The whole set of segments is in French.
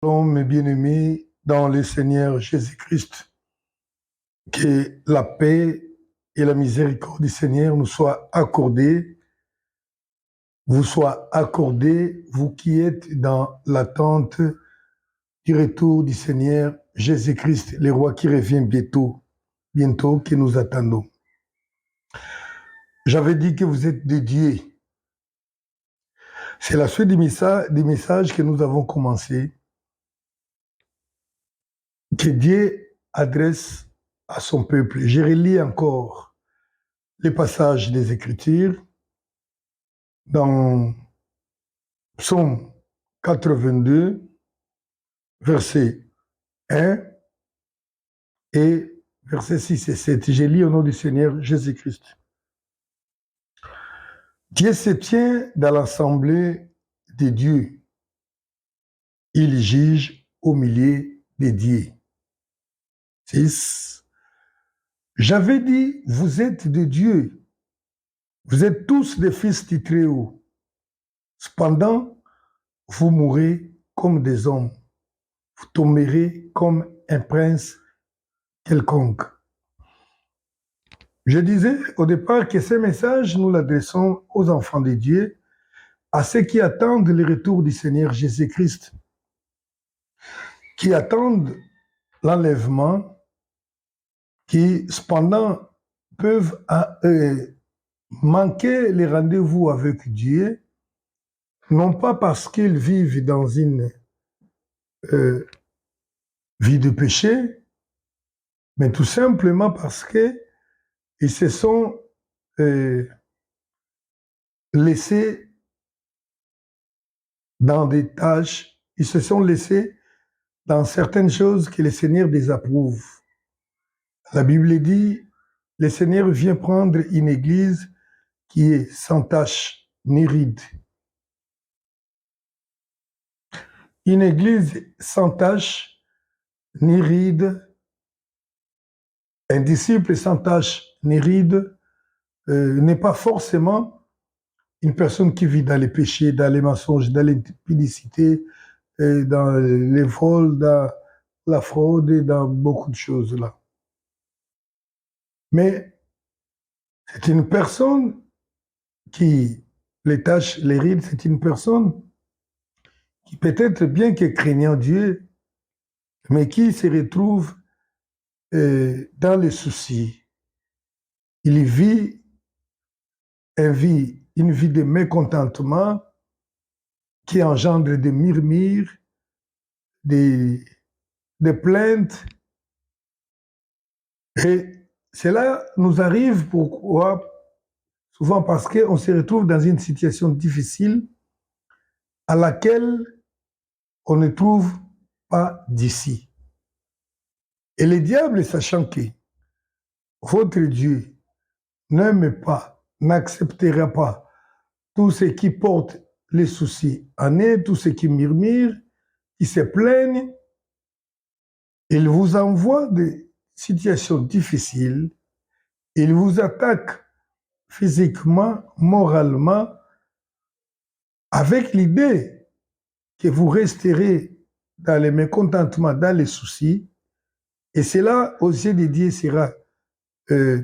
Mes bien-aimés dans le Seigneur Jésus-Christ, que la paix et la miséricorde du Seigneur nous soient accordées, vous soient accordées, vous qui êtes dans l'attente du retour du Seigneur Jésus-Christ, le roi qui revient bientôt que nous attendons. J'avais dit que vous êtes des dieux. C'est la suite des messages que nous avons commencé, que Dieu adresse à son peuple. Je relis encore les passages des Écritures dans Psaume 82, verset 1 et versets 6 et 7. J'ai lu au nom du Seigneur Jésus-Christ. Dieu se tient dans l'assemblée des dieux. Il juge au milieu des dieux. 6. J'avais dit, vous êtes des dieux. Vous êtes tous des fils du Très-Haut. Cependant, vous mourrez comme des hommes. Vous tomberez comme un prince quelconque. Je disais au départ que ces messages, nous l'adressons aux enfants de Dieu, à ceux qui attendent le retour du Seigneur Jésus-Christ, qui attendent l'enlèvement, qui cependant peuvent manquer les rendez-vous avec Dieu, non pas parce qu'ils vivent dans une vie de péché, mais tout simplement parce qu'ils se sont laissés dans des tâches, ils se sont laissés dans certaines choses que le Seigneur désapprouve. La Bible dit, le Seigneur vient prendre une église qui est sans tache ni ride. Une église sans tache ni ride, un disciple sans tache ni ride, n'est pas forcément une personne qui vit dans les péchés, dans les mensonges, dans l'impudicité, dans les vols, dans la fraude et dans beaucoup de choses là. Mais c'est une personne qui, les tâches, les rides, c'est une personne qui peut-être bien que craignant Dieu, mais qui se retrouve dans les soucis. Il vit une vie de mécontentement qui engendre des murmures, des plaintes. Et cela nous arrive pourquoi? Souvent parce qu'on se retrouve dans une situation difficile à laquelle on ne trouve pas d'ici. Et le diable, sachant que votre Dieu n'aime pas, n'acceptera pas tout ce qui porte les soucis en eux, tout ce qui murmure, qui se plaignent, il vous envoie des situations difficiles, il vous attaque physiquement, moralement, avec l'idée que vous resterez dans les mécontentements, dans les soucis, et cela, aux yeux de Dieu, sera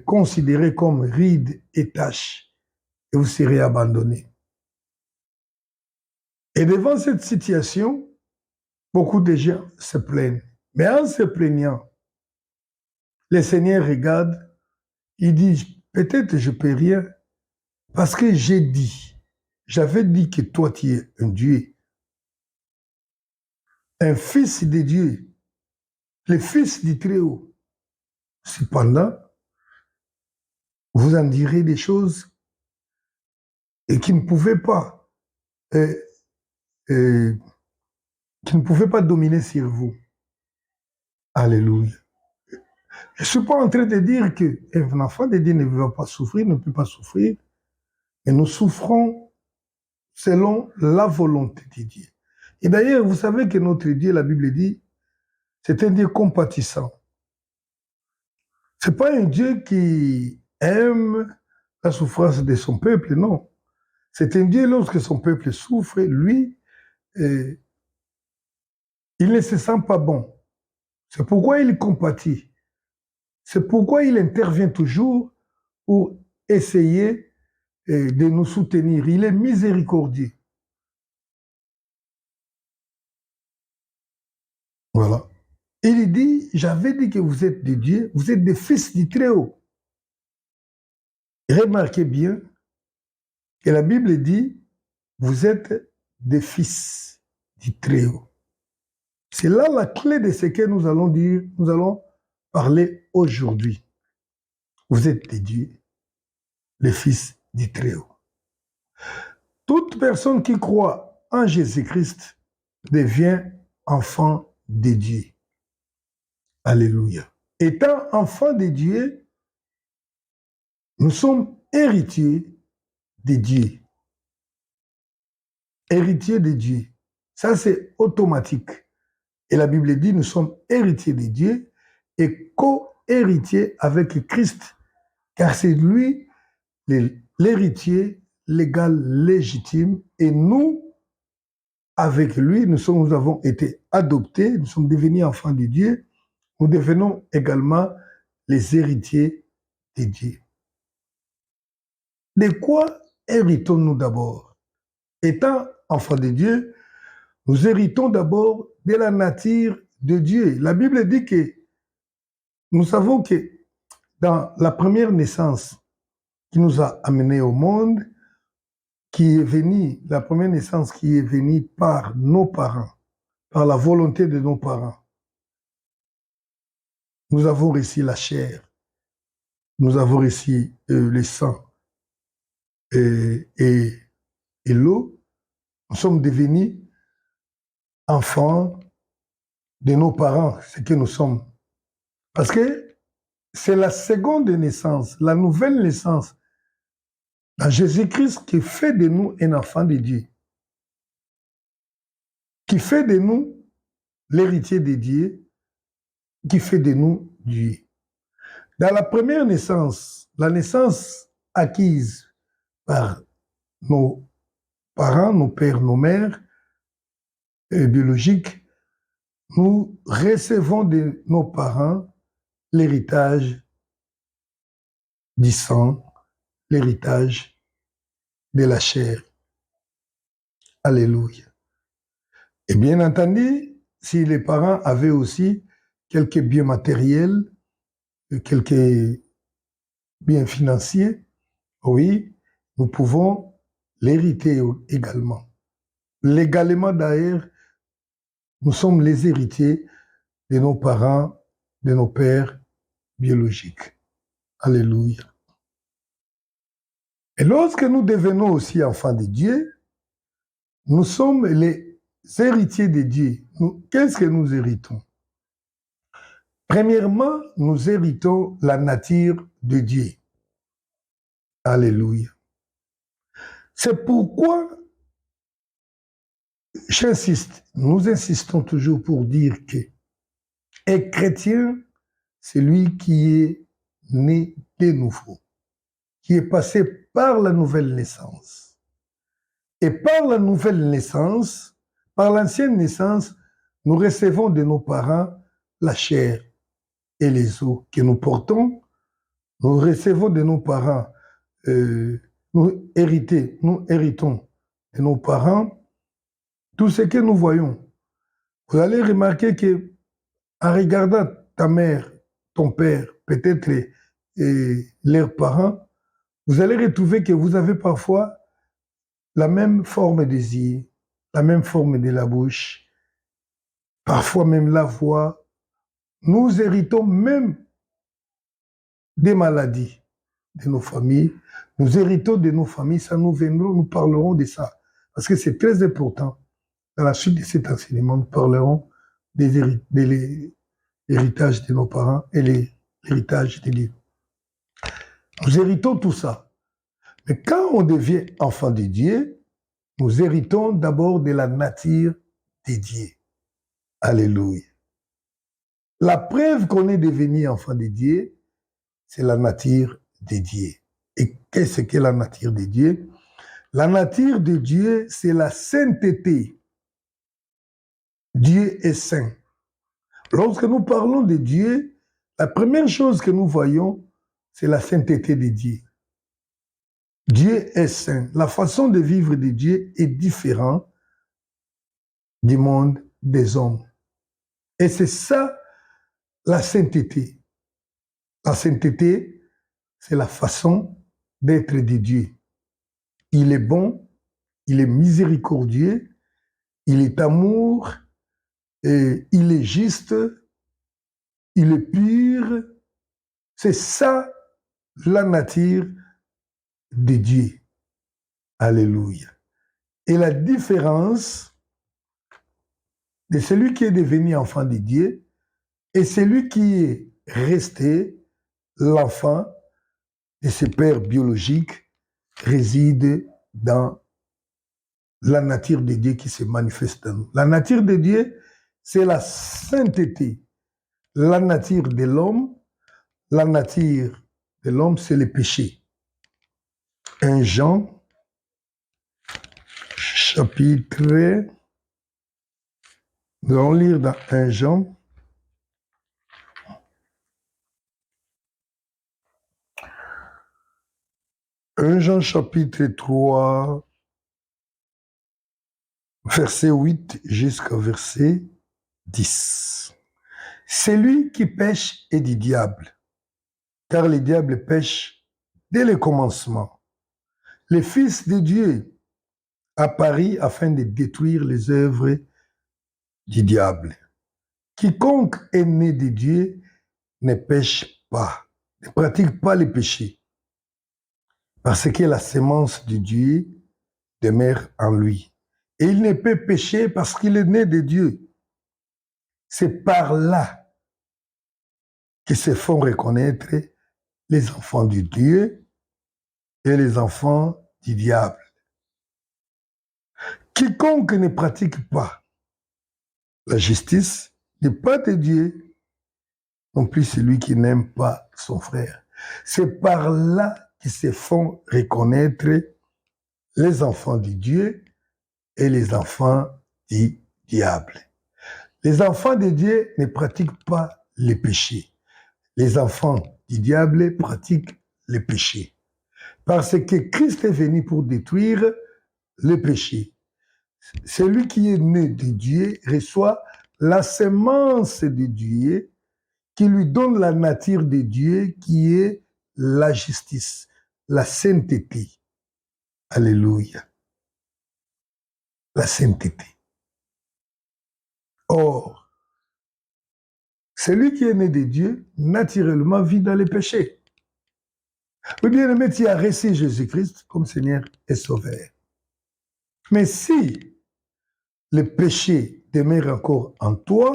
considéré comme ride et tâche, et vous serez abandonné. Et devant cette situation, beaucoup de gens se plaignent. Mais en se plaignant, le Seigneur regarde, il dit, peut-être je ne peux rien, parce que j'avais dit que toi tu es un Dieu, un fils de Dieu, le fils du Très-Haut. Cependant, vous en direz des choses et qui ne pouvaient pas, qui ne pouvaient pas dominer sur vous. Alléluia. Je ne suis pas en train de dire qu'un enfant de Dieu ne va pas souffrir, ne peut pas souffrir, mais nous souffrons selon la volonté de Dieu. Et d'ailleurs, vous savez que notre Dieu, la Bible dit, c'est un Dieu compatissant. Ce n'est pas un Dieu qui aime la souffrance de son peuple, non. C'est un Dieu, lorsque son peuple souffre, lui, Il ne se sent pas bon. C'est pourquoi il compatit. C'est pourquoi il intervient toujours pour essayer de nous soutenir. Il est miséricordieux. Voilà. Il dit, j'avais dit que vous êtes des dieux, vous êtes des fils du Très-Haut. Remarquez bien que la Bible dit, vous êtes des fils du Très-Haut. C'est là la clé de ce que nous allons dire, nous allons parler aujourd'hui. Vous êtes des dieux, les fils du Très-Haut. Toute personne qui croit en Jésus-Christ devient enfant de Dieu. Alléluia. Étant enfant de Dieu, nous sommes héritiers de Dieu. Héritiers de Dieu. Ça, c'est automatique. Et la Bible dit, nous sommes héritiers de Dieu et co-héritiers avec Christ, car c'est lui l'héritier légal légitime et nous, avec lui, nous avons été adoptés, nous sommes devenus enfants de Dieu, nous devenons également les héritiers de Dieu. De quoi héritons-nous d'abord? Étant enfants de Dieu, nous héritons d'abord de la nature de Dieu. La Bible dit que nous savons que dans la première naissance qui nous a amenés au monde, qui est venue, la première naissance qui est venue par nos parents, par la volonté de nos parents, nous avons reçu la chair, nous avons reçu le sang et l'eau. Nous sommes devenus enfants de nos parents, ce que nous sommes. Parce que c'est la seconde naissance, la nouvelle naissance dans Jésus-Christ qui fait de nous un enfant de Dieu, qui fait de nous l'héritier de Dieu, qui fait de nous Dieu. Dans la première naissance, la naissance acquise par nos parents, nos pères, nos mères biologiques, nous recevons de nos parents l'héritage du sang, l'héritage de la chair. Alléluia. Et bien entendu, si les parents avaient aussi quelques biens matériels, quelques biens financiers, oui, nous pouvons l'hériter également. Légalement d'ailleurs, nous sommes les héritiers de nos parents, de nos pères biologiques. Alléluia. Et lorsque nous devenons aussi enfants de Dieu, nous sommes les héritiers de Dieu. Qu'est-ce que nous héritons? Premièrement, nous héritons la nature de Dieu. Alléluia. C'est pourquoi j'insiste, nous insistons toujours pour dire que un chrétien, c'est lui qui est né de nouveau, qui est passé par la nouvelle naissance. Et par la nouvelle naissance, par l'ancienne naissance, nous recevons de nos parents la chair et les os que nous portons. Nous recevons de nos parents, nous héritons de nos parents tout ce que nous voyons. Vous allez remarquer que en regardant ta mère, ton père, peut-être leurs parents, vous allez retrouver que vous avez parfois la même forme des yeux, la même forme de la bouche, parfois même la voix. Nous héritons même des maladies de nos familles. Nous héritons de nos familles, ça nous viendrons, nous parlerons de ça. Parce que c'est très important. Dans la suite de cet enseignement, nous parlerons de l'héritage de nos parents et l'héritage des livres. Nous héritons tout ça. Mais quand on devient enfant de Dieu, nous héritons d'abord de la nature de Dieu. Alléluia. La preuve qu'on est devenu enfant de Dieu, c'est la nature de Dieu. Et qu'est-ce que la nature de Dieu? La nature de Dieu, c'est la sainteté. Dieu est saint. Lorsque nous parlons de Dieu, la première chose que nous voyons, c'est la sainteté de Dieu. Dieu est saint. La façon de vivre de Dieu est différente du monde des hommes. Et c'est ça la sainteté. La sainteté, c'est la façon d'être de Dieu. Il est bon, il est miséricordieux, il est amour, et il est juste, il est pur. C'est ça la nature de Dieu. Alléluia. Et la différence de celui qui est devenu enfant de Dieu et celui qui est resté l'enfant de ses pères biologiques réside dans la nature de Dieu qui se manifeste en nous. La nature de Dieu, c'est la sainteté. La nature de l'homme, c'est le péché. 1 Jean, chapitre, nous allons lire dans 1 Jean, chapitre 3, verset 8 jusqu'au verset 10. Celui qui pêche est du diable, car le diable pêche dès le commencement. Le Fils de Dieu apparut afin de détruire les œuvres du diable. Quiconque est né de Dieu ne pêche pas, ne pratique pas le péché, parce que la sémence de Dieu demeure en lui. Et il ne peut pécher parce qu'il est né de Dieu. C'est par là que se font reconnaître les enfants de Dieu et les enfants du diable. Quiconque ne pratique pas la justice n'est pas de Dieu, non plus celui qui n'aime pas son frère. C'est par là qu'ils se font reconnaître les enfants de Dieu et les enfants du diable. Les enfants de Dieu ne pratiquent pas les péchés. Les enfants du diable pratiquent les péchés. Parce que Christ est venu pour détruire le péché. Celui qui est né de Dieu reçoit la sémence de Dieu qui lui donne la nature de Dieu qui est la justice, la sainteté. Alléluia. La sainteté. Or, celui qui est né de Dieu, naturellement, vit dans les péchés. Oui, bien aimé, tu as reçu Jésus-Christ comme Seigneur et Sauveur. Mais si le péché demeure encore en toi,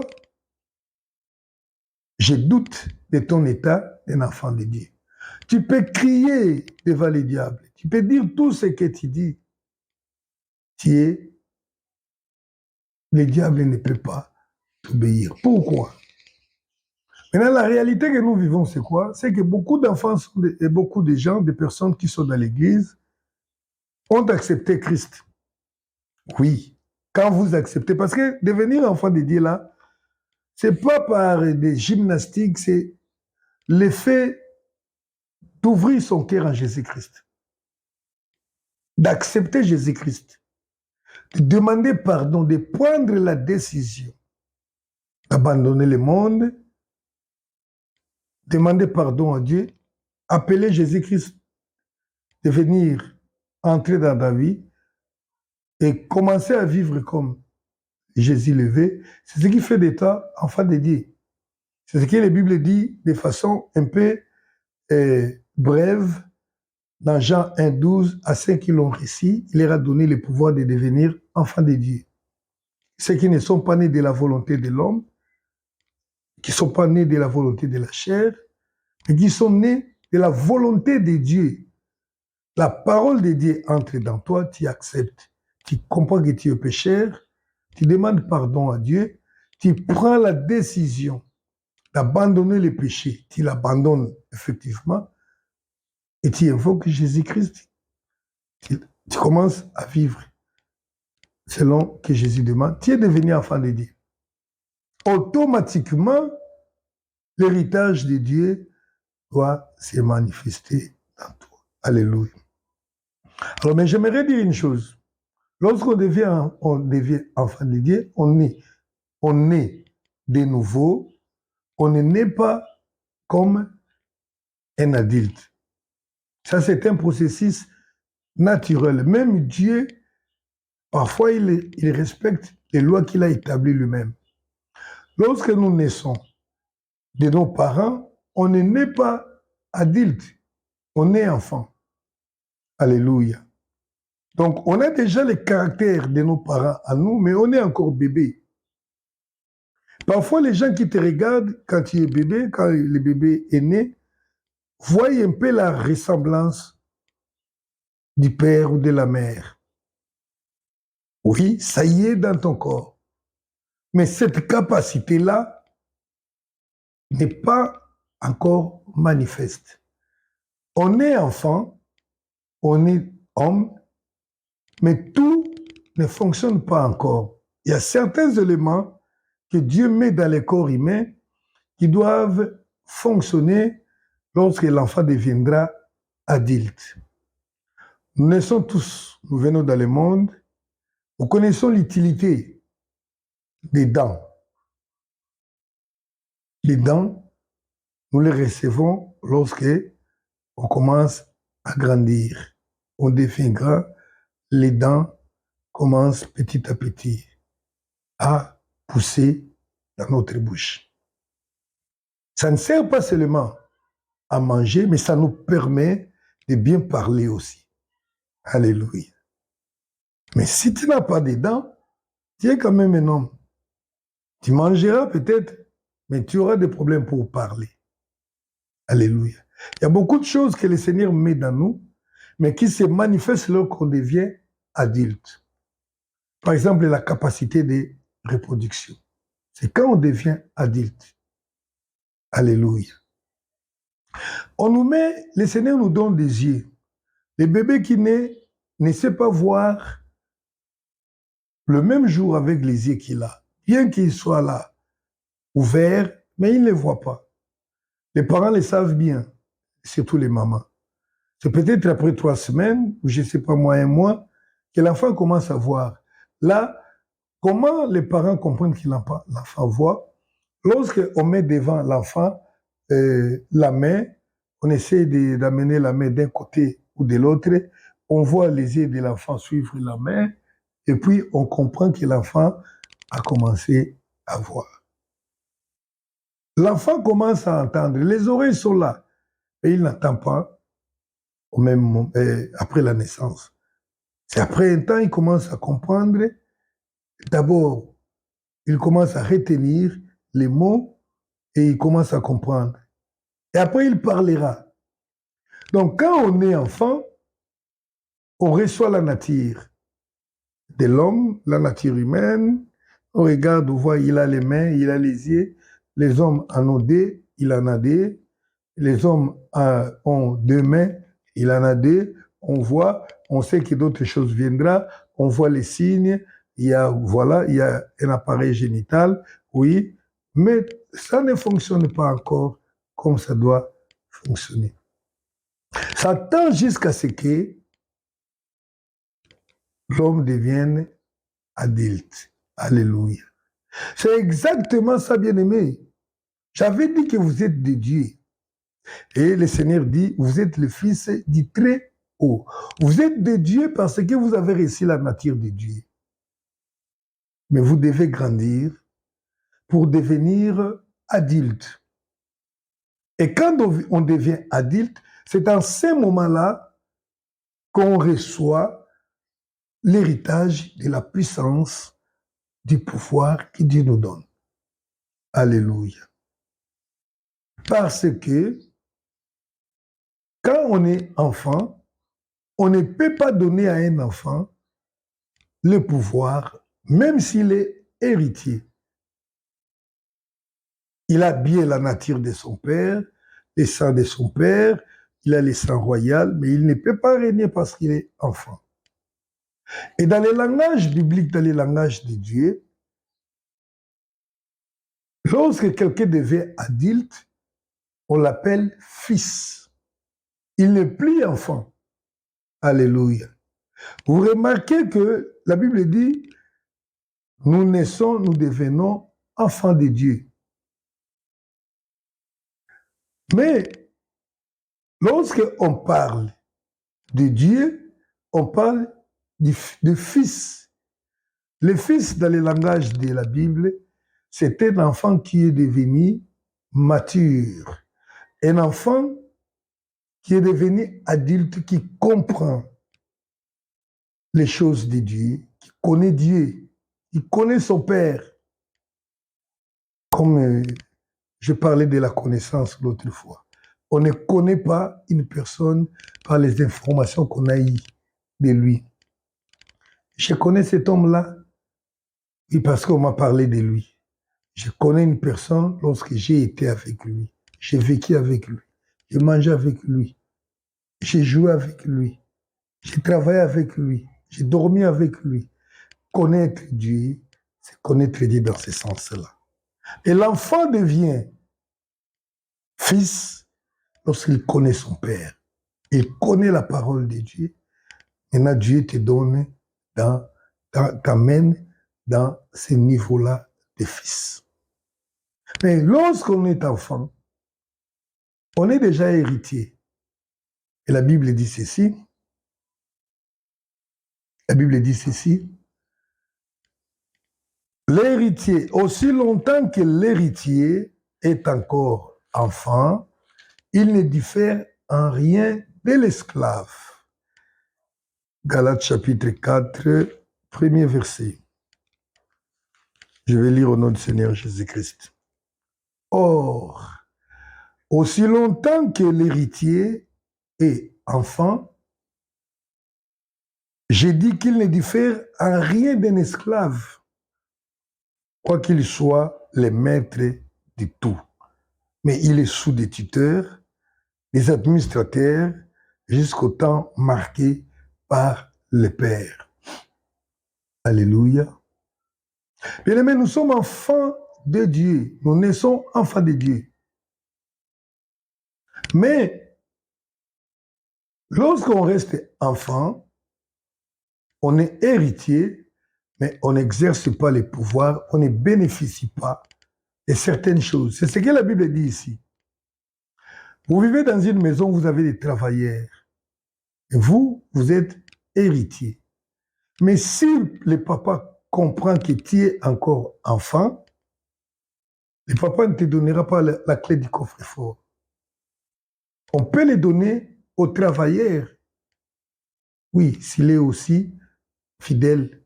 je doute de ton état d'un enfant de Dieu. Tu peux crier devant les diables, tu peux dire tout ce que tu dis. Le diable ne peut pas t'obéir. Pourquoi? Maintenant, la réalité que nous vivons, c'est quoi? C'est que beaucoup d'enfants et beaucoup de gens, des personnes qui sont dans l'église, ont accepté Christ. Oui, quand vous acceptez, parce que devenir enfant de Dieu, là, c'est pas par des gymnastiques, c'est l'effet d'ouvrir son cœur à Jésus-Christ, d'accepter Jésus-Christ, de demander pardon, de prendre la décision d'abandonner le monde, demander pardon à Dieu, appeler Jésus-Christ de venir entrer dans ta vie et commencer à vivre comme Jésus le veut. C'est ce qui fait de toi enfant de Dieu. C'est ce que la Bible dit de façon un peu brève. Dans Jean 1,12, à ceux qui l'ont réussi, il leur a donné le pouvoir de devenir enfants de Dieu. Ceux qui ne sont pas nés de la volonté de l'homme, qui ne sont pas nés de la volonté de la chair, mais qui sont nés de la volonté de Dieu. La parole de Dieu entre dans toi, tu acceptes. Tu comprends que tu es pécheur, tu demandes pardon à Dieu, tu prends la décision d'abandonner le péché, tu l'abandonnes effectivement, et tu invoques Jésus-Christ. Tu commences à vivre selon que Jésus demande. Tu es devenu enfant de Dieu. automatiquement, l'héritage de Dieu doit se manifester dans toi. Alléluia. Alors, mais j'aimerais dire une chose. Lorsqu'on devient enfant de Dieu, on est de nouveau, on ne naît pas comme un adulte. Ça, c'est un processus naturel. Même Dieu, parfois, il respecte les lois qu'il a établies lui-même. Lorsque nous naissons de nos parents, on ne naît pas adulte, on est enfant. Alléluia. Donc, on a déjà le caractère de nos parents à nous, mais on est encore bébé. Parfois, les gens qui te regardent quand tu es bébé, quand le bébé est né, voient un peu la ressemblance du père ou de la mère. Oui, ça y est dans ton corps. Mais cette capacité-là n'est pas encore manifeste. On est enfant, on est homme, mais tout ne fonctionne pas encore. Il y a certains éléments que Dieu met dans les corps humains qui doivent fonctionner lorsque l'enfant deviendra adulte. Nous naissons tous, nous venons dans le monde, nous connaissons l'utilité des dents. Les dents, nous les recevons lorsque on commence à grandir. On devient grand, les dents commencent petit à petit à pousser dans notre bouche. Ça ne sert pas seulement à manger, mais ça nous permet de bien parler aussi. Alléluia. Mais si tu n'as pas de dents, tu es quand même un homme. Tu mangeras peut-être, mais tu auras des problèmes pour parler. Alléluia. Il y a beaucoup de choses que le Seigneur met dans nous, mais qui se manifestent lorsqu'on devient adulte. Par exemple, la capacité de reproduction. C'est quand on devient adulte. Alléluia. On nous met, le Seigneur nous donne des yeux. Le bébé qui naît ne sait pas voir le même jour avec les yeux qu'il a. Bien qu'il soit là, ouvert, mais il ne les voit pas. Les parents le savent bien, surtout les mamans. C'est peut-être après 3 semaines, ou je ne sais pas moi, 1 mois, que l'enfant commence à voir. Là, comment les parents comprennent que l'enfant voit? Lorsqu'on met devant l'enfant la main, on essaie d'amener la main d'un côté ou de l'autre, on voit les yeux de l'enfant suivre la main, et puis on comprend que l'enfant a commencé à voir. L'enfant commence à entendre, les oreilles sont là, et il n'entend pas au même moment, après la naissance. C'est après un temps, il commence à comprendre. D'abord, il commence à retenir les mots et il commence à comprendre. Et après, il parlera. Donc, quand on est enfant, on reçoit la nature de l'homme, la nature humaine. On regarde, on voit, il a les mains, il a les yeux. Les hommes en ont 2, il en a 2. Les hommes ont 2 mains, il en a 2. On voit, on sait que d'autres choses viendront. On voit les signes. Il y a un appareil génital, oui, mais ça ne fonctionne pas encore comme ça doit fonctionner. Ça tend jusqu'à ce que l'homme devienne adulte. Alléluia. C'est exactement ça, bien-aimé. J'avais dit que vous êtes de Dieu. Et le Seigneur dit, vous êtes le Fils du Très-Haut. Vous êtes de Dieu parce que vous avez reçu la nature de Dieu. Mais vous devez grandir pour devenir adulte. Et quand on devient adulte, c'est en ces moments-là qu'on reçoit l'héritage de la puissance du pouvoir que Dieu nous donne. Alléluia. Parce que quand on est enfant, on ne peut pas donner à un enfant le pouvoir, même s'il est héritier. Il a bien la nature de son père, les sangs de son père, il a les sangs royaux, mais il ne peut pas régner parce qu'il est enfant. Et dans les langages bibliques, dans les langages de Dieu, Lorsque quelqu'un devient adulte, on l'appelle fils. Il n'est plus enfant. Alléluia. Vous remarquez que la Bible dit, nous naissons, nous devenons enfants de Dieu. Mais lorsque on parle de Dieu, on parle de fils. Le fils, dans le langage de la Bible, c'est un enfant qui est devenu mature. Un enfant qui est devenu adulte, qui comprend les choses de Dieu, qui connaît Dieu, qui connaît son Père. Comme je parlais de la connaissance l'autre fois. On ne connaît pas une personne par les informations qu'on a eues de lui. Je connais cet homme-là, oui, parce qu'on m'a parlé de lui. Je connais une personne lorsque j'ai été avec lui. J'ai vécu avec lui. J'ai mangé avec lui. J'ai joué avec lui. J'ai travaillé avec lui. J'ai dormi avec lui. Connaître Dieu, c'est connaître Dieu dans ce sens-là. Et l'enfant devient fils lorsqu'il connaît son Père. Il connaît la parole de Dieu. Maintenant, Dieu te donne, t'amène dans ce niveau-là de fils. Mais lorsqu'on est enfant, on est déjà héritier. Et la Bible dit ceci. La Bible dit ceci. L'héritier, aussi longtemps que l'héritier est encore enfant, il ne diffère en rien de l'esclave. Galates chapitre 4, premier verset. Je vais lire au nom du Seigneur Jésus-Christ. Or, aussi longtemps que l'héritier est enfant, j'ai dit qu'il ne diffère en rien d'un esclave, quoiqu'il soit le maître de tout. Mais il est sous des tuteurs, des administrateurs, jusqu'au temps marqué par le Père. Alléluia. Bien-aimés, nous sommes enfants de Dieu. Nous naissons enfants de Dieu. Mais lorsqu'on reste enfant, on est héritier, mais on n'exerce pas les pouvoirs, on ne bénéficie pas de certaines choses. C'est ce que la Bible dit ici. Vous vivez dans une maison, vous avez des travailleurs. Et vous, vous êtes héritier. Mais si le papa comprend que tu es encore enfant, le papa ne te donnera pas la clé du coffre-fort. On peut les donner aux travailleurs. Oui, s'il est aussi fidèle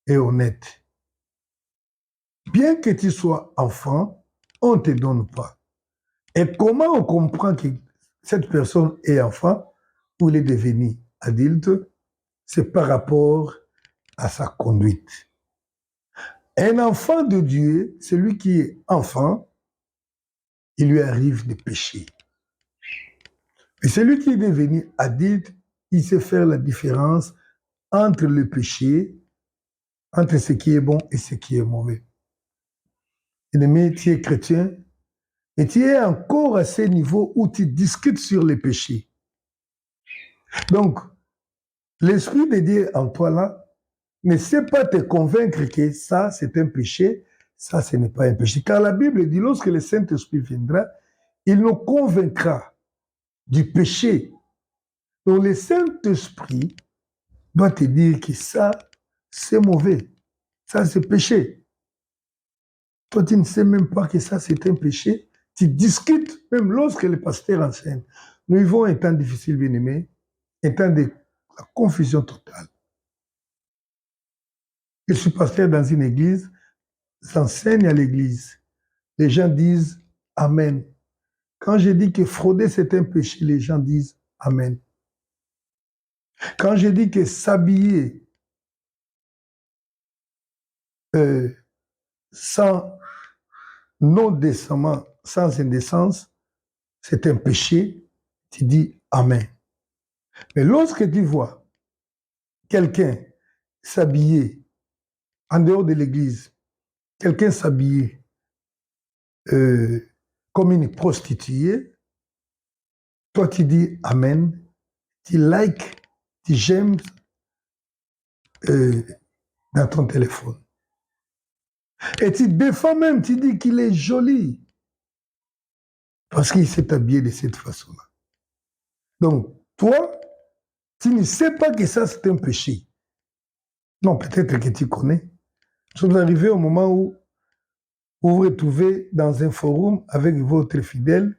et honnête. Bien que tu sois enfant, on ne te donne pas. Et comment on comprend que cette personne est enfant ou il est devenu adulte? C'est par rapport à sa conduite. Un enfant de Dieu, celui qui est enfant, il lui arrive de pécher. Et celui qui est devenu adulte, il sait faire la différence entre le péché, entre ce qui est bon et ce qui est mauvais. Ennemi, tu es chrétien, et tu es encore à ce niveau où tu discutes sur les péchés. Donc, l'Esprit de Dieu en toi là ne sait pas te convaincre que ça, c'est un péché, ça, ce n'est pas un péché. Car la Bible dit, lorsque le Saint-Esprit viendra, il nous convaincra du péché. Donc, le Saint-Esprit doit te dire que ça, c'est mauvais. Ça, c'est péché. Toi, tu ne sais même pas que ça, c'est un péché. Tu discutes, même lorsque le pasteur enseigne. Nous vivons un temps difficile, bien-aimé, un temps de la confusion totale. Je suis pasteur dans une église, j'enseigne à l'église. Les gens disent Amen. Quand je dis que frauder, c'est un péché, les gens disent Amen. Quand je dis que s'habiller sans non décemment, sans indécence, c'est un péché, tu dis Amen. Mais lorsque tu vois quelqu'un s'habiller en dehors de l'église, quelqu'un s'habiller comme une prostituée, toi tu dis Amen, tu likes, tu j'aime dans ton téléphone. Et tu défends même, tu dis qu'il est joli. Parce qu'il s'est habillé de cette façon-là. Donc, toi, tu ne sais pas que ça, c'est un péché. Non, peut-être que tu connais. Vous arrivez au moment où vous vous retrouvez dans un forum avec votre fidèle,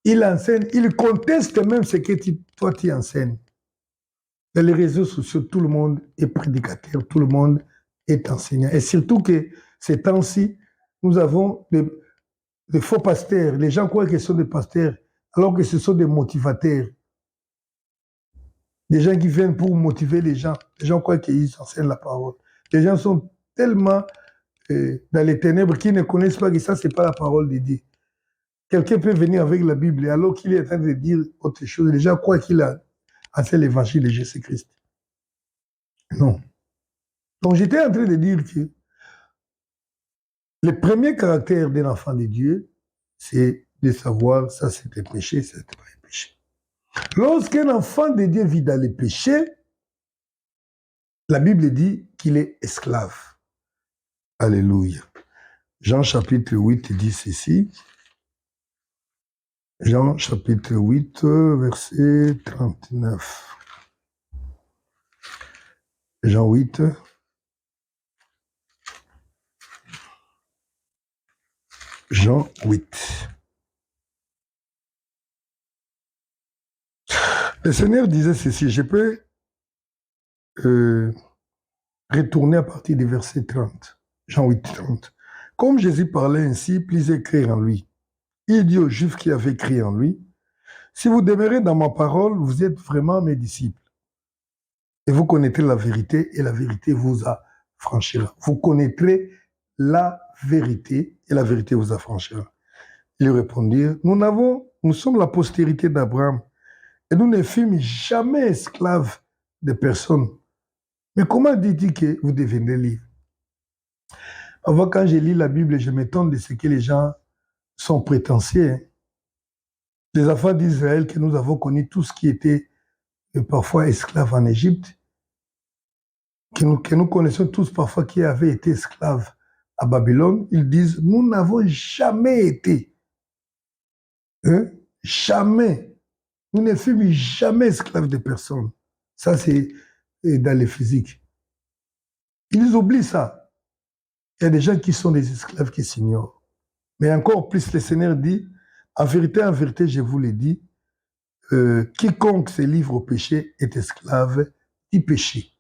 il enseigne, il conteste même ce que toi, tu enseignes. Dans les réseaux sociaux, tout le monde est prédicateur, tout le monde est enseignant. Et surtout que ces temps-ci, nous avons des faux pasteurs. Les gens croient que ce sont des pasteurs, alors que ce sont des motivateurs. Des gens qui viennent pour motiver les gens. Les gens croient qu'ils enseignent la parole. Les gens sont tellement dans les ténèbres qu'ils ne connaissent pas que ça, ce n'est pas la parole de Dieu. Quelqu'un peut venir avec la Bible et alors qu'il est en train de dire autre chose, les gens croient qu'il a enseigné l'évangile de Jésus-Christ. Non. Donc j'étais en train de dire que le premier caractère d'un enfant de Dieu, c'est de savoir ça c'est un péché, ça c'est pas un péché. Lorsqu'un enfant de Dieu vit dans les péchés, la Bible dit qu'il est esclave. Alléluia. Jean chapitre 8 dit ceci. Jean chapitre 8, verset 39. Jean 8. Jean 8. Le Seigneur disait ceci, je peux retourner à partir du verset 30. Jean 8, 30. Comme Jésus parlait ainsi, plusieurs crurent en lui. Il dit aux Juifs qui avaient cru en lui, si vous demeurez dans ma parole, vous êtes vraiment mes disciples. Et vous connaîtrez la vérité, et la vérité vous affranchira. Vous connaîtrez la vérité, et la vérité vous affranchira. Ils répondirent, nous sommes la postérité d'Abraham, et nous ne fûmes jamais esclaves de personne. Mais comment dit-il que vous devenez libres? Avant, quand je lis la Bible, je m'étonne de ce que les gens sont prétentieux. Les enfants d'Israël que nous avons connus, tous qui étaient parfois esclaves en Égypte, que nous connaissons tous parfois qui avaient été esclaves à Babylone, ils disent, nous n'avons jamais été. Jamais. Nous ne fûmes jamais esclaves de personne. Ça, c'est dans les physiques. Ils oublient ça. Il y a des gens qui sont des esclaves qui s'ignorent. Mais encore plus, le Seigneur dit, en vérité, je vous le dis, quiconque se livre au péché est esclave du péché.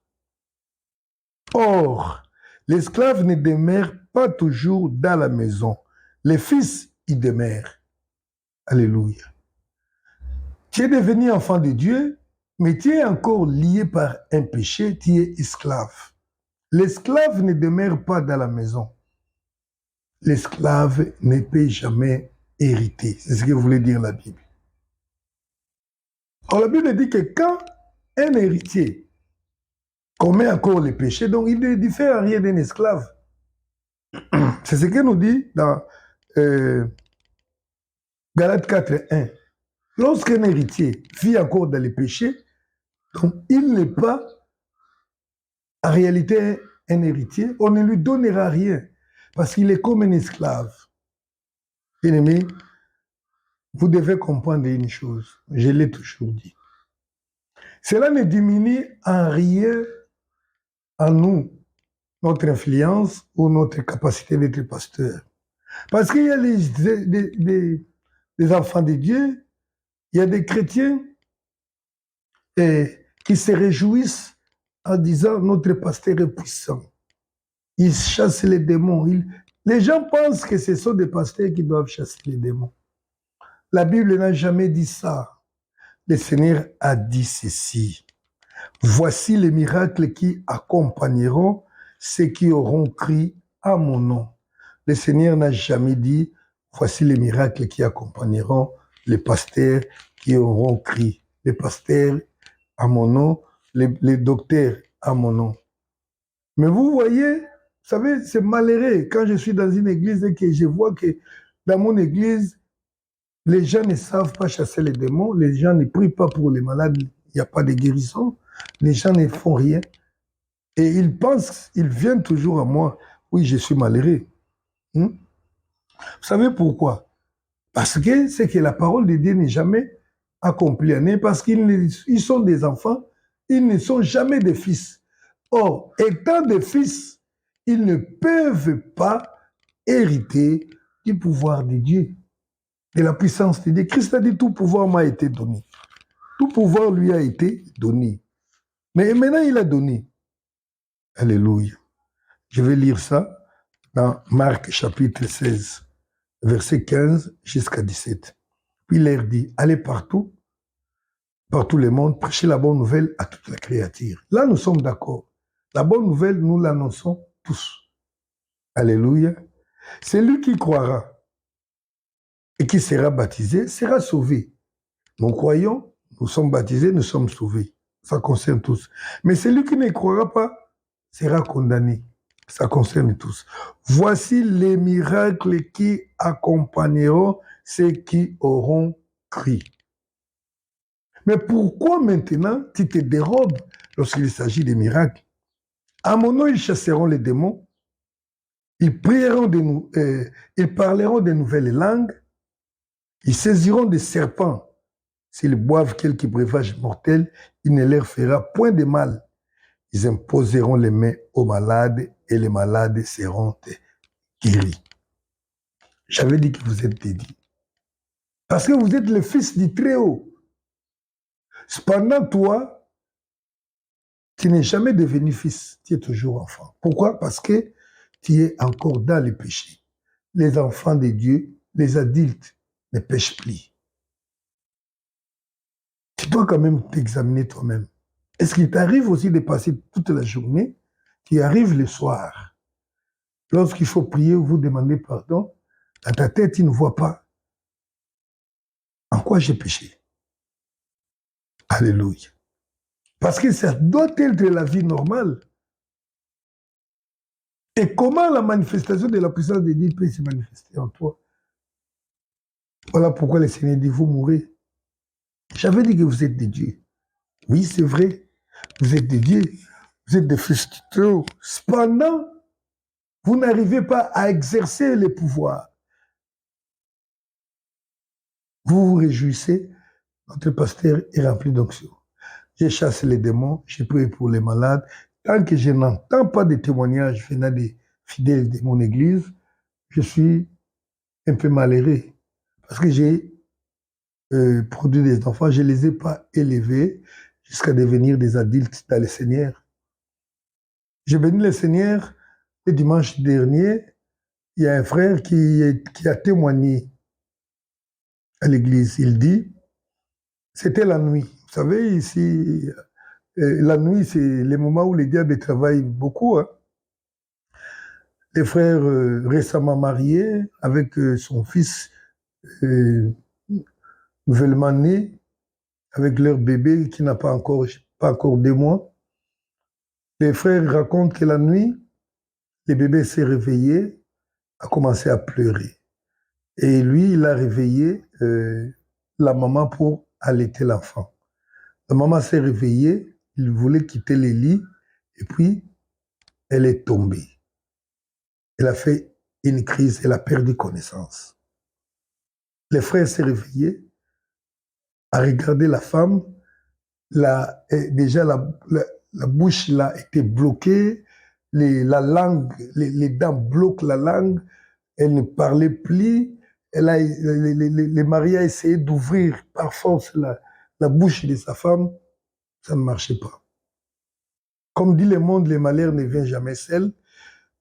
Or, l'esclave ne demeure pas toujours dans la maison. Les fils y demeurent. Alléluia. Tu es devenu enfant de Dieu, mais tu es encore lié par un péché, tu es esclave. L'esclave ne demeure pas dans la maison. L'esclave ne peut jamais hériter. C'est ce que voulait dire la Bible. Alors la Bible dit que quand un héritier commet encore le péché, donc il ne diffère rien d'un esclave. C'est ce que nous dit dans Galates 4:1. Lorsqu'un héritier vit encore dans le péché, donc il n'est pas en réalité un héritier, on ne lui donnera rien parce qu'il est comme un esclave. Bien-aimé, vous devez comprendre une chose, je l'ai toujours dit. Cela ne diminue en rien en nous notre influence ou notre capacité d'être pasteur. Parce qu'il y a des enfants de Dieu, il y a des chrétiens qui se réjouissent en disant notre pasteur est puissant. Il chasse les démons. Les gens pensent que ce sont des pasteurs qui doivent chasser les démons. La Bible n'a jamais dit ça. Le Seigneur a dit ceci. Voici les miracles qui accompagneront ceux qui auront cru à mon nom. Le Seigneur n'a jamais dit, voici les miracles qui accompagneront les pasteurs qui auront cru. Les pasteurs à mon nom, les docteurs à mon nom. Mais vous voyez, vous savez, c'est malheureux quand je suis dans une église et que je vois que Dans mon église, les gens ne savent pas chasser les démons, les gens ne prient pas pour les malades, il n'y a pas de guérison, les gens ne font rien. Et ils pensent, ils viennent toujours à moi. Oui, je suis malheureux. Vous savez pourquoi? Parce que c'est que la parole de Dieu n'est jamais accomplie, parce qu'ils sont des enfants, ils ne sont jamais des fils. Or, étant des fils, ils ne peuvent pas hériter du pouvoir de Dieu, de la puissance de Dieu. Christ a dit, tout pouvoir m'a été donné. Tout pouvoir lui a été donné. Mais maintenant, il a donné. Alléluia. Je vais lire ça dans Marc chapitre 16, verset 15 jusqu'à 17. Puis il leur dit, allez partout, par tout le monde, prêchez la bonne nouvelle à toute la créature. Là, nous sommes d'accord. La bonne nouvelle, nous l'annonçons tous. Alléluia. Celui qui croira et qui sera baptisé sera sauvé. Nous croyons, nous sommes baptisés, nous sommes sauvés. Ça concerne tous. Mais celui qui ne croira pas sera condamné. Ça concerne tous. Voici les miracles qui accompagneront ceux qui auront cru. Mais pourquoi maintenant tu te dérobes lorsqu'il s'agit des miracles? À mon nom, ils chasseront les démons, ils ils parleront de nouvelles langues, ils saisiront des serpents. S'ils boivent quelque breuvage mortel, il ne leur fera point de mal. Ils imposeront les mains aux malades et les malades seront guéris. J'avais dit que vous êtes dédiés. Parce que vous êtes le fils du Très-Haut. Cependant, toi, tu n'es jamais devenu fils, tu es toujours enfant. Pourquoi? Parce que tu es encore dans le péché. Les enfants de Dieu, les adultes, ne pêchent plus. Tu dois quand même t'examiner toi-même. Est-ce qu'il t'arrive aussi de passer toute la journée? Tu arrives le soir. Lorsqu'il faut prier ou vous demander pardon, dans ta tête, tu ne vois pas en quoi j'ai péché. Alléluia. Parce que ça doit être la vie normale. Et comment la manifestation de la puissance de Dieu peut se manifester en toi? Voilà pourquoi le Seigneur dit, vous mourrez. J'avais dit que vous êtes des dieux. Oui, c'est vrai. Vous êtes des dieux. Vous êtes des fils du Très-Haut. Cependant, vous n'arrivez pas à exercer les pouvoirs. Vous vous réjouissez, notre pasteur est rempli d'onction. J'ai chassé les démons, j'ai prié pour les malades. Tant que je n'entends pas de témoignages venant des fidèles de mon église, je suis un peu malheureux. Parce que j'ai produit des enfants, je ne les ai pas élevés jusqu'à devenir des adultes dans le Seigneur. J'ai béni le Seigneur le dimanche dernier. Il y a un frère qui a témoigné à l'église. Il dit, c'était la nuit. Vous savez, ici, la nuit, c'est le moment où les diables travaillent beaucoup. Hein. Les frères récemment mariés, avec son fils nouvellement né, avec leur bébé qui n'a pas encore 2 mois. Les frères racontent que la nuit, le bébé s'est réveillé, a commencé à pleurer. Et lui, il a réveillé la maman pour allaiter l'enfant. La maman s'est réveillée, il voulait quitter le lit, et puis elle est tombée. Elle a fait une crise, elle a perdu connaissance. Le frère s'est réveillé, a regardé la femme, déjà la bouche là était bloquée, la langue, les dents bloquent la langue, elle ne parlait plus, le mari a essayé d'ouvrir par force la bouche de sa femme, ça ne marchait pas. Comme dit le monde, le malheur ne vient jamais seul.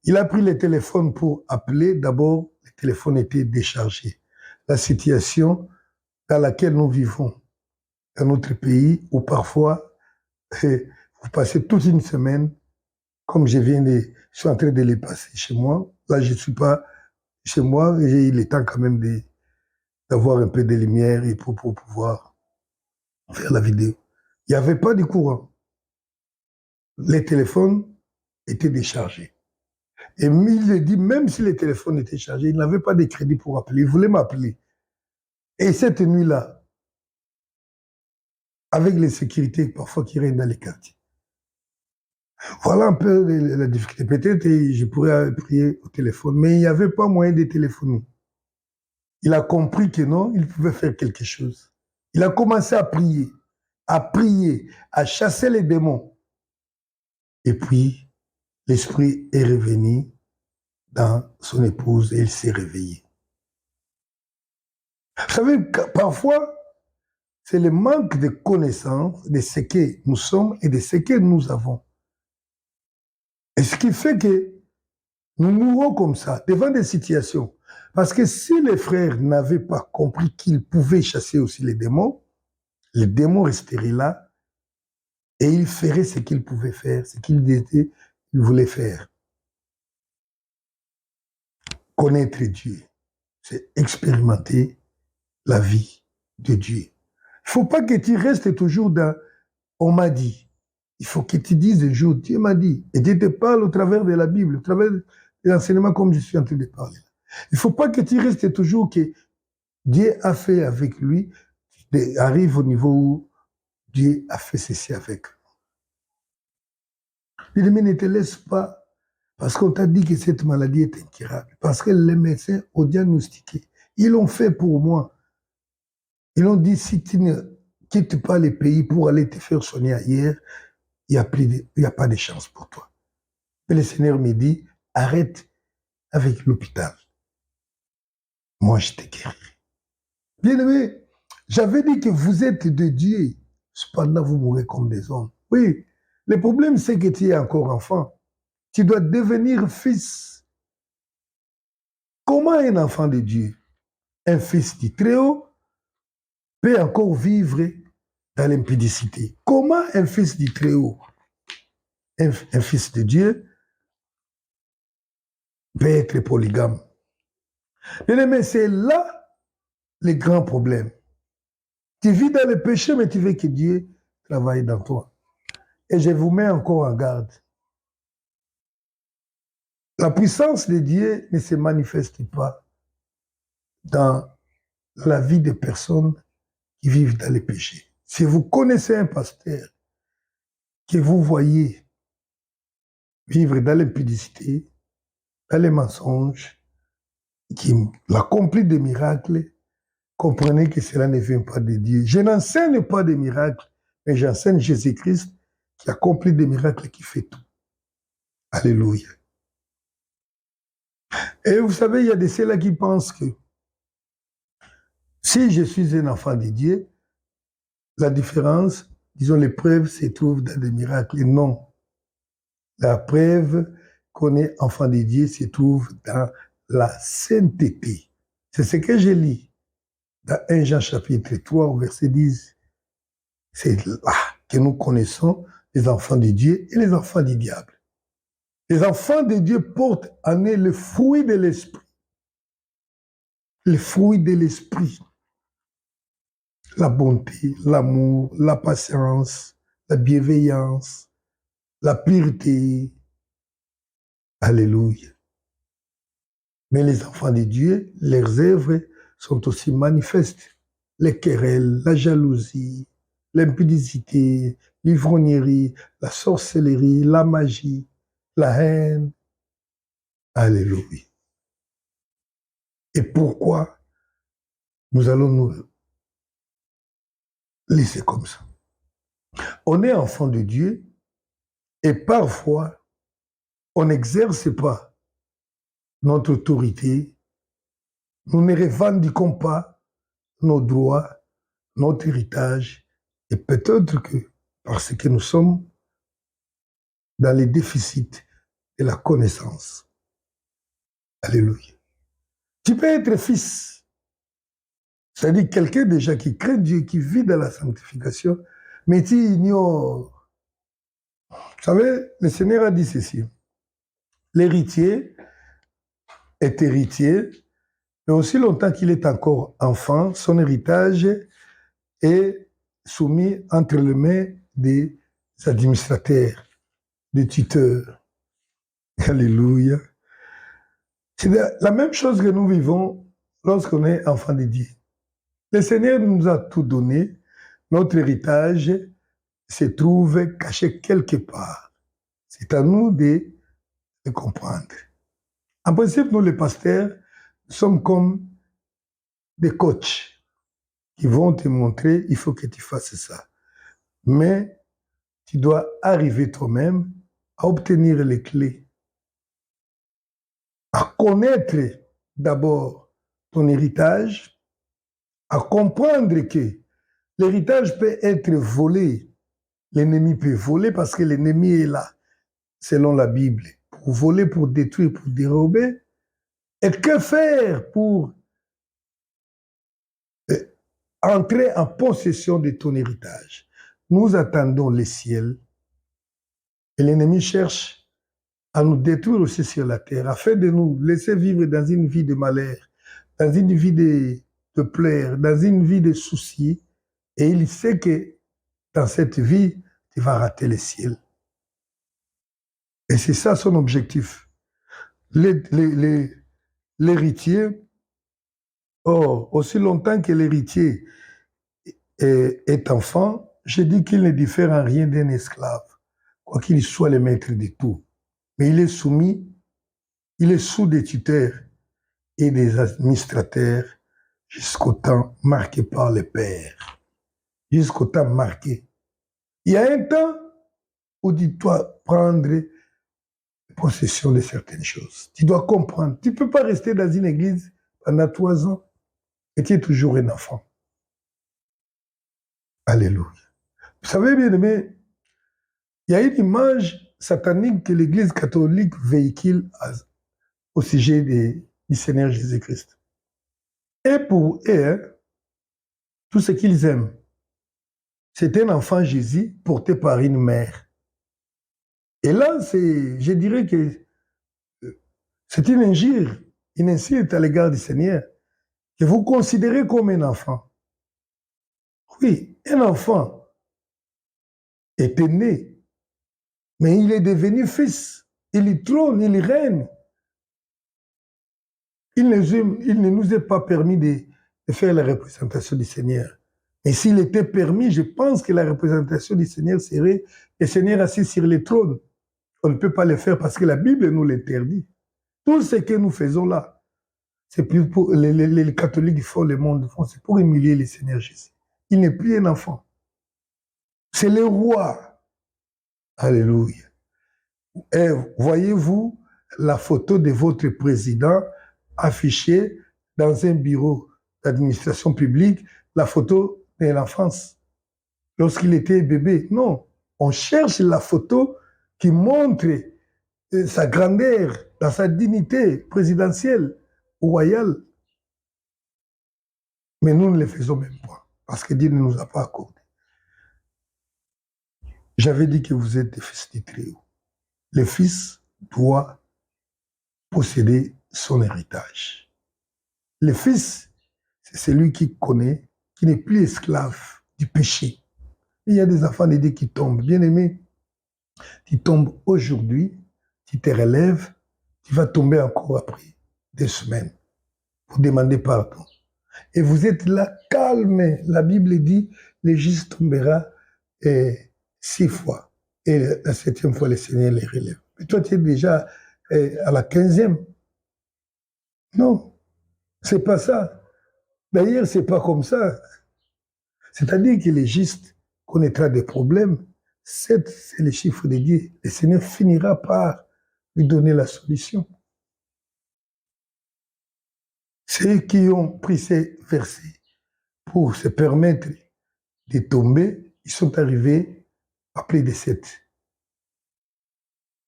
Il a pris le téléphone pour appeler. D'abord, le téléphone était déchargé. La situation dans laquelle nous vivons, dans notre pays, où parfois, vous passez toute une semaine, comme je suis en train de les passer chez moi. Là, je ne suis pas chez moi, j'ai eu le temps quand même d'avoir un peu de lumière et pour pouvoir faire la vidéo. Il n'y avait pas de courant. Les téléphones étaient déchargés. Et il le dit, même si les téléphones étaient chargés, il n'avait pas de crédit pour appeler. Il voulait m'appeler. Et cette nuit-là, avec les sécurités parfois qui règnent dans les quartiers. Voilà un peu la difficulté. Peut-être je pourrais prier au téléphone, mais il n'y avait pas moyen de téléphoner. Il a compris que non, il pouvait faire quelque chose. Il a commencé à prier, à chasser les démons. Et puis, l'esprit est revenu dans son épouse et il s'est réveillé. Vous savez, parfois, c'est le manque de connaissance de ce que nous sommes et de ce que nous avons. Et ce qui fait que nous mourons comme ça, devant des situations. Parce que si les frères n'avaient pas compris qu'ils pouvaient chasser aussi les démons resteraient là et ils feraient ce qu'ils pouvaient faire, ce qu'ils voulaient faire. Connaître Dieu, c'est expérimenter la vie de Dieu. Il ne faut pas que tu restes toujours dans « on m'a dit ». Il faut que tu dises un jour « Dieu m'a dit ». Et Dieu te parle au travers de la Bible, au travers des enseignements comme je suis en train de parler. Il ne faut pas que tu restes toujours que Dieu a fait avec lui, arrive au niveau où Dieu a fait ceci avec. Il ne te laisse pas parce qu'on t'a dit que cette maladie est incurable. Parce que les médecins ont diagnostiqué. Ils l'ont fait pour moi. Ils ont dit, si tu ne quittes pas les pays pour aller te faire soigner ailleurs, il n'y a pas de chance pour toi. Mais le Seigneur me dit, arrête avec l'hôpital. Moi, je te guérirai. Bien-aimé, j'avais dit que vous êtes de Dieu. Cependant, vous mourrez comme des hommes. Oui, le problème, c'est que tu es encore enfant. Tu dois devenir fils. Comment un enfant de Dieu, un fils du Très-Haut, peut encore vivre dans l'impudicité? Comment un fils du Très-Haut, un fils de Dieu, peut être polygame? Mais c'est là le grand problème. Tu vis dans le péché, mais tu veux que Dieu travaille dans toi. Et je vous mets encore en garde. La puissance de Dieu ne se manifeste pas dans la vie des personnes qui vivent dans le péché. Si vous connaissez un pasteur que vous voyez vivre dans l'impudicité, dans les mensonges, qui accomplit des miracles, comprenez que cela ne vient pas de Dieu. Je n'enseigne pas des miracles, mais j'enseigne Jésus-Christ qui accomplit des miracles, qui fait tout. Alléluia. Et vous savez, il y a de ceux-là qui pensent que si je suis un enfant de Dieu, la différence, disons, les preuves se trouvent dans des miracles. Et non. La preuve qu'on est enfant de Dieu se trouve dans la sainteté. C'est ce que je lis dans 1 Jean chapitre 3 au verset 10. C'est là que nous connaissons les enfants de Dieu et les enfants du diable. Les enfants de Dieu portent en eux le fruit de l'esprit. Le fruit de l'esprit. La bonté, l'amour, la patience, la bienveillance, la pureté. Alléluia. Mais les enfants de Dieu, leurs œuvres sont aussi manifestes. Les querelles, la jalousie, l'impudicité, l'ivrognerie, la sorcellerie, la magie, la haine. Alléluia. Et pourquoi nous allons nous laisser comme ça? On est enfant de Dieu et parfois, on n'exerce pas notre autorité, nous ne revendiquons pas nos droits, notre héritage, et peut-être que parce que nous sommes dans les déficits de la connaissance. Alléluia. Tu peux être fils, c'est-à-dire quelqu'un déjà qui craint Dieu, qui vit dans la sanctification, mais tu ignores. Vous savez, le Seigneur a dit ceci. L'héritier est héritier, mais aussi longtemps qu'il est encore enfant, son héritage est soumis entre les mains des administrateurs, des tuteurs. Alléluia. C'est la même chose que nous vivons lorsqu'on est enfant de Dieu. Le Seigneur nous a tout donné. Notre héritage se trouve caché quelque part. C'est à nous de comprendre. En principe, nous, les pasteurs, sommes comme des coachs qui vont te montrer, il faut que tu fasses ça. Mais tu dois arriver toi-même à obtenir les clés, à connaître d'abord ton héritage, à comprendre que l'héritage peut être volé. L'ennemi peut voler parce que l'ennemi est là, selon la Bible, pour voler, pour détruire, pour dérober. Et que faire pour entrer en possession de ton héritage? Nous attendons les ciels et l'ennemi cherche à nous détruire aussi sur la terre, afin de nous laisser vivre dans une vie de malheur, dans une vie de pleurs, dans une vie de soucis. Et il sait que dans cette vie, tu vas rater le ciel. Et c'est ça son objectif. L'héritier, or, aussi longtemps que l'héritier est enfant, je dis qu'il ne diffère en rien d'un esclave, quoi qu'il soit le maître de tout. Mais il est soumis, il est sous des tuteurs et des administrateurs jusqu'au temps marqué par le Père. Jusqu'au temps marqué. Il y a un temps où tu dois prendre possession de certaines choses. Tu dois comprendre. Tu ne peux pas rester dans une église pendant 3 ans et tu es toujours un enfant. Alléluia. Vous savez, bien aimé, il y a une image satanique que l'Église catholique véhicule au sujet du Seigneur Jésus-Christ. Et pour eux, tout ce qu'ils aiment, c'est un enfant Jésus porté par une mère. Et là, je dirais que c'est une injure, une insulte à l'égard du Seigneur, que vous considérez comme un enfant. Oui, un enfant était né, mais il est devenu fils. Il trône, il règne. Il ne nous est pas permis de faire la représentation du Seigneur. Et s'il était permis, je pense que la représentation du Seigneur serait le Seigneur assis sur le trône. On ne peut pas le faire parce que la Bible nous l'interdit. Tout ce que nous faisons là, c'est plus pour les catholiques font, le monde font, c'est pour humilier le Seigneur Jésus. Il n'est plus un enfant. C'est le roi. Alléluia. Et voyez-vous la photo de votre président affichée dans un bureau d'administration publique, la photo de l'enfance, lorsqu'il était bébé? Non. On cherche la photo qui montre sa grandeur, dans sa dignité présidentielle ou royale. Mais nous ne le faisons même pas, parce que Dieu ne nous a pas accordé. J'avais dit que vous êtes des fils du Très-Haut. Le fils doit posséder son héritage. Le fils, c'est celui qui connaît, qui n'est plus esclave du péché. Il y a des enfants de Dieu qui tombent. Bien aimé, tu tombes aujourd'hui, tu te relèves, tu vas tomber encore après 2 semaines pour demander pardon. Et vous êtes là, calme. La Bible dit, le juste tombera 6 fois. Et la 7e fois, le Seigneur les relève. Mais toi, tu es déjà à la 15e. Non, c'est pas ça. D'ailleurs, c'est pas comme ça. C'est-à-dire que le juste connaîtra des problèmes. 7, c'est le chiffre de Dieu. Le Seigneur finira par lui donner la solution. Ceux qui ont pris ces versets pour se permettre de tomber, ils sont arrivés à plus de 7.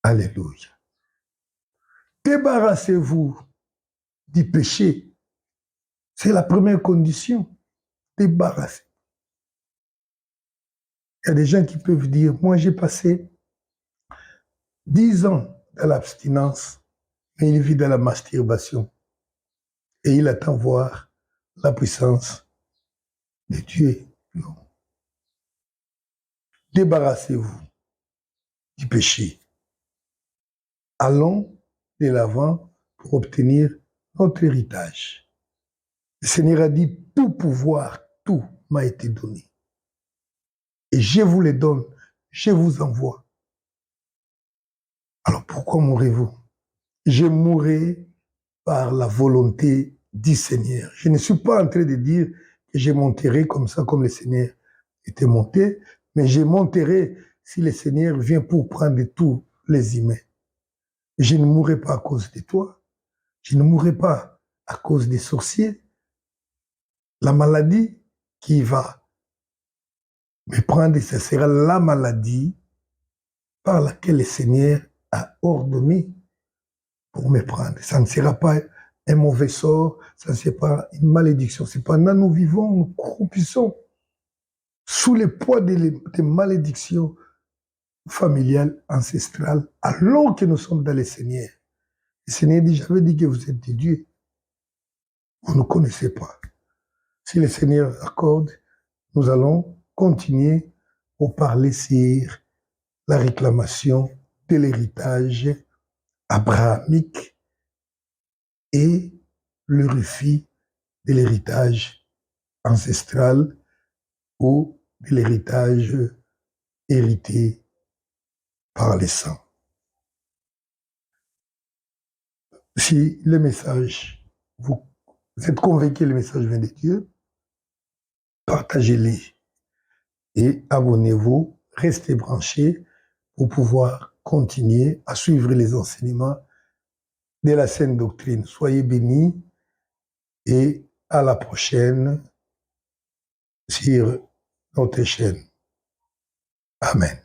Alléluia. Débarrassez-vous du péché. C'est la première condition. Débarrassez. Il y a des gens qui peuvent dire, moi j'ai passé 10 ans dans l'abstinence, mais il vit dans la masturbation. Et il attend voir la puissance de Dieu. Non. Débarrassez-vous du péché. Allons de l'avant pour obtenir notre héritage. Le Seigneur a dit, tout pouvoir, tout m'a été donné. Et je vous les donne, je vous envoie. Alors pourquoi mourrez-vous? Je mourrai par la volonté du Seigneur. Je ne suis pas en train de dire que je monterai comme ça, comme le Seigneur était monté, mais je monterai si le Seigneur vient pour prendre tous les humains. Je ne mourrai pas à cause de toi, je ne mourrai pas à cause des sorciers. La maladie qui va me prendre, ce sera la maladie par laquelle le Seigneur a ordonné pour me prendre. Ça ne sera pas un mauvais sort, ça ne sera pas une malédiction. Cependant, nous vivons, nous croupissons sous le poids des malédictions familiales, ancestrales, alors que nous sommes dans le Seigneur. Le Seigneur dit, j'avais dit que vous êtes des dieux. Vous ne connaissez pas. Si le Seigneur accorde, nous allons continuer pour parler sur la réclamation de l'héritage abrahamique et le refus de l'héritage ancestral ou de l'héritage hérité par les saints. Si le message, vous êtes convaincu que le message vient de Dieu, partagez-le et abonnez-vous, restez branchés pour pouvoir continuer à suivre les enseignements de la Sainte Doctrine. Soyez bénis et à la prochaine sur notre chaîne. Amen.